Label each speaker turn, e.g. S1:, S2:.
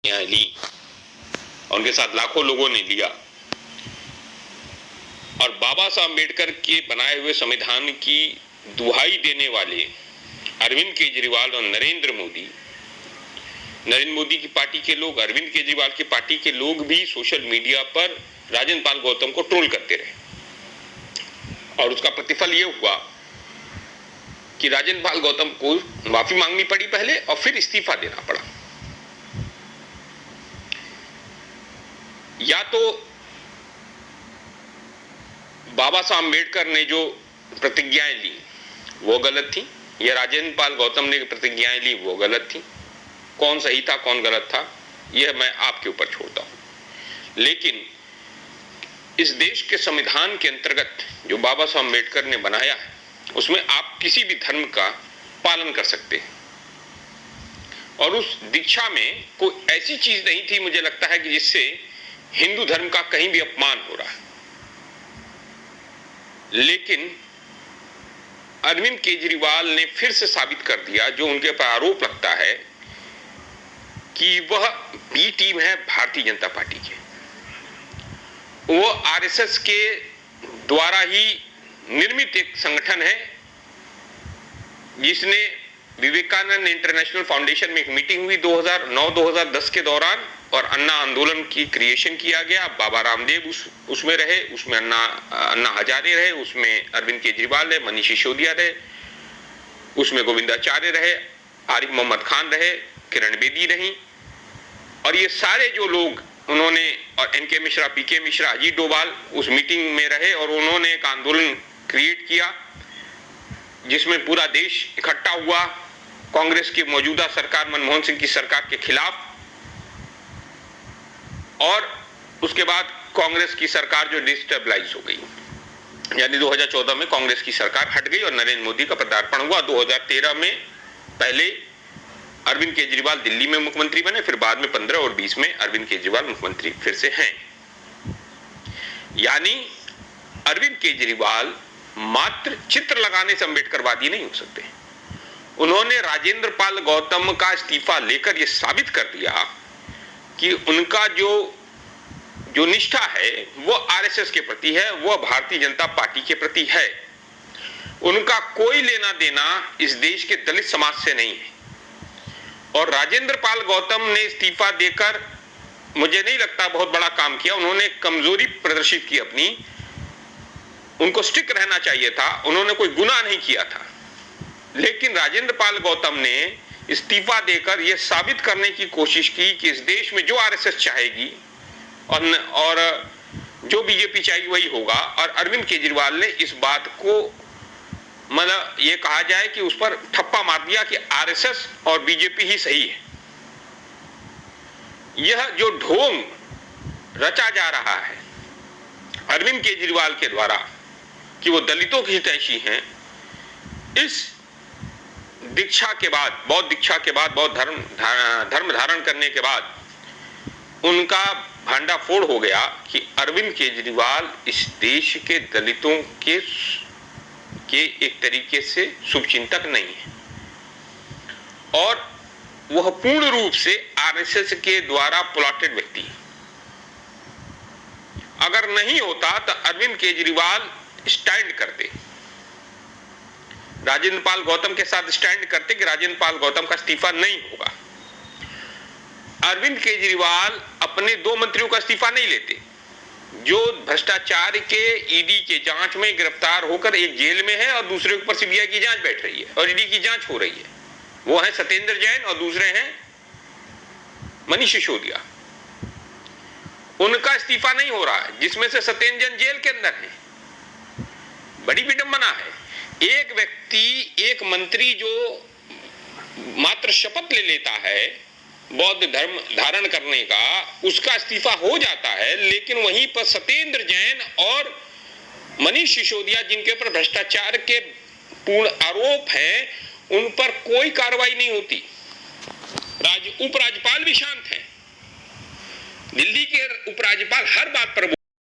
S1: ली और उनके साथ लाखों लोगों ने लिया, और बाबा साहब अम्बेडकर के बनाए हुए संविधान की दुहाई देने वाले अरविंद केजरीवाल और नरेंद्र मोदी की पार्टी के लोग, अरविंद केजरीवाल की पार्टी के लोग भी सोशल मीडिया पर राजेंद्र पाल गौतम को ट्रोल करते रहे, और उसका प्रतिफल यह हुआ कि राजेंद्र पाल गौतम को माफी मांगनी पड़ी पहले और फिर इस्तीफा देना पड़ा। या तो बाबा साहब अम्बेडकर ने जो प्रतिज्ञाएं ली वो गलत थी, या राजेंद्र पाल गौतम ने प्रतिज्ञाएं ली वो गलत थी। कौन सही था कौन गलत था यह मैं आपके ऊपर छोड़ता हूं। लेकिन इस देश के संविधान के अंतर्गत जो बाबा साहब अम्बेडकर ने बनाया है उसमें आप किसी भी धर्म का पालन कर सकते हैं, और उस दीक्षा में कोई ऐसी चीज नहीं थी मुझे लगता है कि जिससे हिंदू धर्म का कहीं भी अपमान हो रहा है। लेकिन अरविंद केजरीवाल ने फिर से साबित कर दिया, जो उनके पर आरोप लगता है कि वह बी टीम है भारतीय जनता पार्टी के, वो आरएसएस के द्वारा ही निर्मित एक संगठन है जिसने विवेकानंद इंटरनेशनल फाउंडेशन में एक मीटिंग हुई 2009-2010 के दौरान, और अन्ना आंदोलन की क्रिएशन किया गया। बाबा रामदेव उसमें रहे, उसमें अन्ना हजारे रहे, उसमें अरविंद केजरीवाल रहे, मनीष सिसोदिया रहे, उसमें गोविंदाचार्य रहे, आरिफ मोहम्मद खान रहे, किरण बेदी रही, और ये सारे जो लोग उन्होंने, और एनके मिश्रा, पीके मिश्रा, अजीत डोभाल उस मीटिंग में रहे, और उन्होंने एक आंदोलन क्रिएट किया जिसमें पूरा देश इकट्ठा हुआ कांग्रेस की मौजूदा सरकार, मनमोहन सिंह की सरकार के खिलाफ। और उसके बाद कांग्रेस की सरकार जो डिस्टेबलाइज हो गई, यानी 2014 में कांग्रेस की सरकार हट गई और नरेंद्र मोदी का पदार्पण हुआ। 2013 में पहले अरविंद केजरीवाल दिल्ली में मुख्यमंत्री बने, फिर बाद में 15 और 20 में अरविंद केजरीवाल मुख्यमंत्री फिर से हैं। यानी अरविंद केजरीवाल मात्र चित्र लगाने से अम्बेडकरवादी नहीं हो सकते। उन्होंने राजेंद्र पाल गौतम का इस्तीफा लेकर यह साबित कर दिया कि उनका जो निष्ठा है वो आरएसएस के प्रति है, वो भारतीय जनता पार्टी के प्रति है। उनका कोई लेना देना इस देश के दलित समाज से नहीं है। और राजेंद्र पाल गौतम ने इस्तीफा देकर मुझे नहीं लगता बहुत बड़ा काम किया। उन्होंने कमजोरी प्रदर्शित की अपनी, उनको स्टिक रहना चाहिए था, उन्होंने कोई गुनाह नहीं किया था। लेकिन राजेंद्र पाल गौतम ने इस्तीफा देकर यह साबित करने की कोशिश की कि इस देश में जो आरएसएस चाहेगी और जो बीजेपी चाहेगी वही होगा। और अरविंद केजरीवाल ने इस बात को, मतलब ये कहा जाए कि उस पर ठप्पा मार दिया कि आरएसएस और बीजेपी ही सही है। यह जो ढोंग रचा जा रहा है अरविंद केजरीवाल के द्वारा कि वो दलितों की हितैषी हैं, इस दीक्षा के बाद, बौद्ध दीक्षा के बाद, बौद्ध धर्म धारण करने के बाद उनका भांडाफोड़ हो गया कि अरविंद केजरीवाल इस देश के दलितों के एक तरीके से शुभचिंतक नहीं है, और वह पूर्ण रूप से आरएसएस के द्वारा प्लॉटेड व्यक्ति। अगर नहीं होता तो अरविंद केजरीवाल स्टैंड करते, राजेंद्र पाल गौतम के साथ स्टैंड करते कि राजेंद्र पाल गौतम का इस्तीफा नहीं होगा। अरविंद केजरीवाल अपने 2 मंत्रियों का इस्तीफा नहीं लेते जो भ्रष्टाचार के ईडी के जांच में गिरफ्तार होकर एक जेल में है और दूसरे ऊपर सीबीआई की जांच बैठ रही है और ईडी की जांच हो रही है। वो है सत्येंद्र जैन और दूसरे हैं मनीष सिसोदिया। उनका इस्तीफा नहीं हो रहा है, जिसमें से सत्येंद्र जैन जेल के अंदर है। बड़ी विडंबना है। एक व्यक्ति, एक मंत्री जो मात्र शपथ ले लेता है बौद्ध धर्म धारण करने का, उसका इस्तीफा हो जाता है, लेकिन वहीं पर सत्येंद्र जैन और मनीष सिसोदिया जिनके ऊपर भ्रष्टाचार के पूर्ण आरोप हैं, उन पर कोई कार्रवाई नहीं होती। उपराज्यपाल भी शांत हैं। दिल्ली के उपराज्यपाल हर बात पर